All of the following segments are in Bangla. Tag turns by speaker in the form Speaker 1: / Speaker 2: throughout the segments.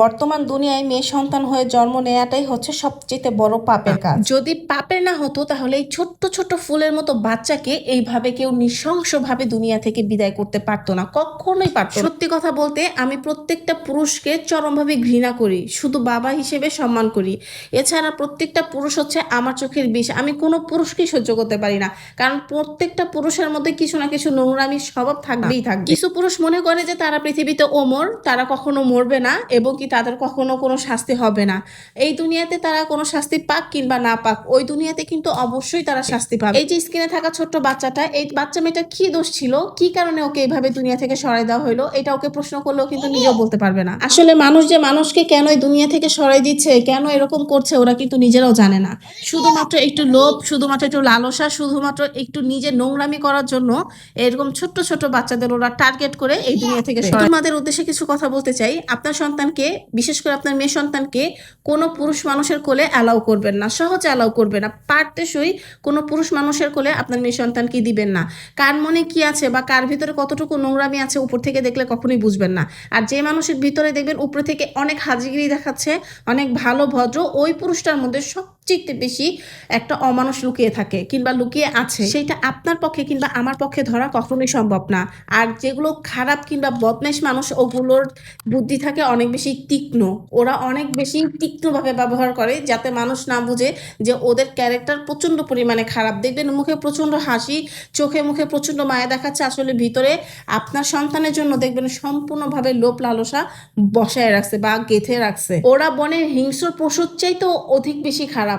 Speaker 1: বর্তমান দুনিয়ায় মেয়ে সন্তান হয়ে জন্ম নেওয়াটাই হচ্ছে সবচেয়ে বড় পাপের কাজ। যদি পাপের না হতো তাহলে এই ছোট্ট ছোট্ট ফুলের মতো বাচ্চাকে এইভাবে কেউ নৃশংসভাবে দুনিয়া থেকে বিদায় করতে পারতো না, কখনোই পারতো না। সত্যি কথা বলতে আমি প্রত্যেকটা পুরুষকে চরমভাবে ঘৃণা করি, শুধু বাবা হিসেবে সম্মান করি। এছাড়া প্রত্যেকটা পুরুষ হচ্ছে আমার চোখের বিষ। আমি কোনো পুরুষকেই সহ্য করতে পারি না, কারণ প্রত্যেকটা পুরুষের মধ্যে কিছু না কিছু নোংরামি স্বভাব থাকবেই থাকবে। কিছু পুরুষ মনে করে যে তারা পৃথিবীতে অমর, তারা কখনো মরবে না এবং কি তাদের কখনো কোনো শাস্তি হবে না। এই দুনিয়াতে তারা কোনো শাস্তি পাক কিংবা না পাক, ওই দুনিয়াতে কিন্তু অবশ্যই তারা শাস্তি পাবে। এই যে স্ক্রিনে থাকা ছোট্ট বাচ্চাটা, এই বাচ্চা মেয়েটা কি দোষ ছিল, কি কারণে ওকে এইভাবে দুনিয়া থেকে সরাই দেওয়া হলো, এটা ওকে প্রশ্ন করলেও কিন্তু নিজেও বলতে পারবে না। আসলে মানুষ যে মানুষকে কেন এই দুনিয়া থেকে সরাই দিচ্ছে, কেন এরকম করছে, ওরা কিন্তু নিজেরাও জানে না। শুধুমাত্র একটু লোভ, শুধুমাত্র একটু লালসা, শুধুমাত্র একটু নিজে নোংরামি করার জন্য এরকম ছোট্ট ছোট্ট বাচ্চাদের ওরা টার্গেট করে এই দুনিয়া থেকে সরাই। তোমাদের উদ্দেশ্যে কিছু কথা বলতে চাই। আপনার সন্তানকে, বিশেষ করে আপনার মেয়ে সন্তানকে কোনো পুরুষ মানুষের কোলে অ্যালাউ করবেন না, সহজে অ্যালাউ করবেন না। পারতেসই কোনো পুরুষ মানুষের কোলে আপনার মেয়ে সন্তানকে দিবেন না। কার মনে কি আছে বা কার ভিতরে কতটুকু নোংরামি আছে উপর থেকে দেখলে কখনোই বুঝবেন না। আর যে মানুষের ভিতরে দেখবেন উপরে থেকে অনেক হাজিগিরি দেখাচ্ছে, অনেক ভালো ভদ্র, ওই পুরুষটার মধ্যে সবচেয়ে বেশি একটা অমানুষ লুকিয়ে থাকে কিংবা লুকিয়ে আছে, সেটা আপনার পক্ষে কিংবা আমার পক্ষে ধরা কখনোই সম্ভব না। আর যেগুলো খারাপ কিংবা বদমাইশ মানুষ, ওগুলোর বুদ্ধি থাকে অনেক বেশি তীক্ষ্ণ। ওরা অনেক বেশি তীক্ষ্ণভাবে ব্যবহার করে যাতে মানুষ না বুঝে যে ওদের ক্যারেক্টার প্রচণ্ড পরিমাণে খারাপ। দেখবেন মুখে প্রচণ্ড হাসি, চোখে মুখে প্রচণ্ড মায়া দেখাচ্ছে, আসলে ভিতরে আপনার সন্তানের জন্য দেখবেন সম্পূর্ণভাবে লোভ লালসা বসায় রাখছে বা গেঁথে রাখছে। ওরা বনের হিংস্র পশুর চাইতেও অধিক বেশি খারাপ।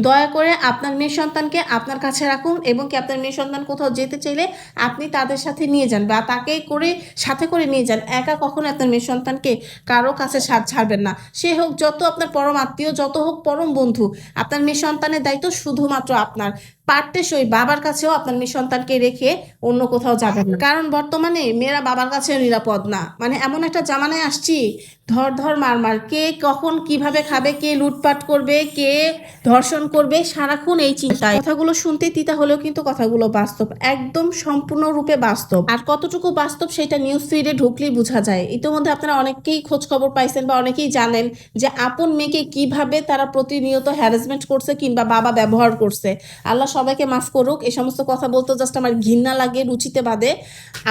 Speaker 1: দয়া করে আপনার মেয়ে সন্তানকে আপনার কাছে রাখুন এবং কি আপনার মেয়ে সন্তান কোথাও যেতে চাইলে আপনি তাদের সাথে নিয়ে যান বা তাকে করে সাথে করে নিয়ে যান। একা কখনো আপনার মেয়ে সন্তানকে কারো কাছে ছাড়বেন না। সে হোক যত আপনার পরম আত্মীয়, যত হোক পরম বন্ধু, আপনার মেয়ে সন্তানের দায়িত্ব শুধুমাত্র আপনার। পারতেসই বাবার কাছেও আপনার মেয়ে সন্তানকে রেখে অন্য কোথাও যাবেন না, কারণ বর্তমানে মেয়েরা বাবার কাছেও নিরাপদ না। মানে এমন একটা জামানায় আসছি, ধর ধর মার মার, কে কখন কিভাবে খাবে, কে লুটপাট করবে, কে ধর্ষণ করবে, সারাক্ষণ এই চিন্তায়। কথাগুলো শুনতে তিতা হলেও কিন্তু কথাগুলো বাস্তব, একদম সম্পূর্ণরূপে বাস্তব। আর কতটুকু বাস্তব সেটা নিউজ ফিডে ঢুকলেই বোঝা যায়। ইতিমধ্যে আপনারা অনেকেই খোঁজ খবর পাইছেন বা অনেকেই জানেন যে আপন মেয়েকে কিভাবে তারা প্রতিনিয়ত হ্যারাসমেন্ট করছে কিংবা বাবা ব্যবহার করছে। আল্লাহ সবাইকে মাফ করুক। এই সমস্ত কথা বলতে জাস্ট আমার ঘৃণা লাগে, রুচিতে বাদে।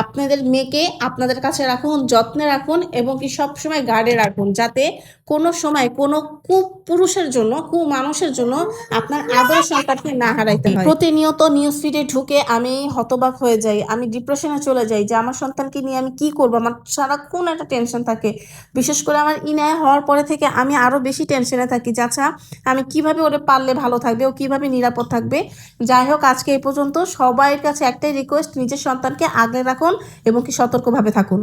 Speaker 1: আপনাদের মেয়েকে আপনাদের কাছে রাখুন, যত্নে রাখুন এবং কি সবসময় গার্ডে রাখুন, যাতে কোনো সময় কোনো কুপুরুষের জন্য, কুমানুষের জন্য আপনার আদরের সন্তানকে না হারাইতে হয়। প্রতিনিয়ত নিউজ ফিডে ঢুকে আমি হতবাক হয়ে যাই, আমি ডিপ্রেশনে চলে যাই যে আমার সন্তানকে নিয়ে আমি কি করবো। আমার সারাক্ষণ একটা টেনশন থাকে। বিশেষ করে আমার ইনায়া হওয়ার পরে থেকে আমি আরো বেশি টেনশনে থাকি যে আচ্ছা আমি কিভাবে ওরে পারলে ভালো থাকবে, ও কিভাবে নিরাপদ থাকবে। যাই হোক, আজকে এই পর্যন্ত। সবাইয়ের কাছে একটাই রিকোয়েস্ট, নিজের সন্তানকে আগলে রাখুন এবং কি সতর্কভাবে থাকুন।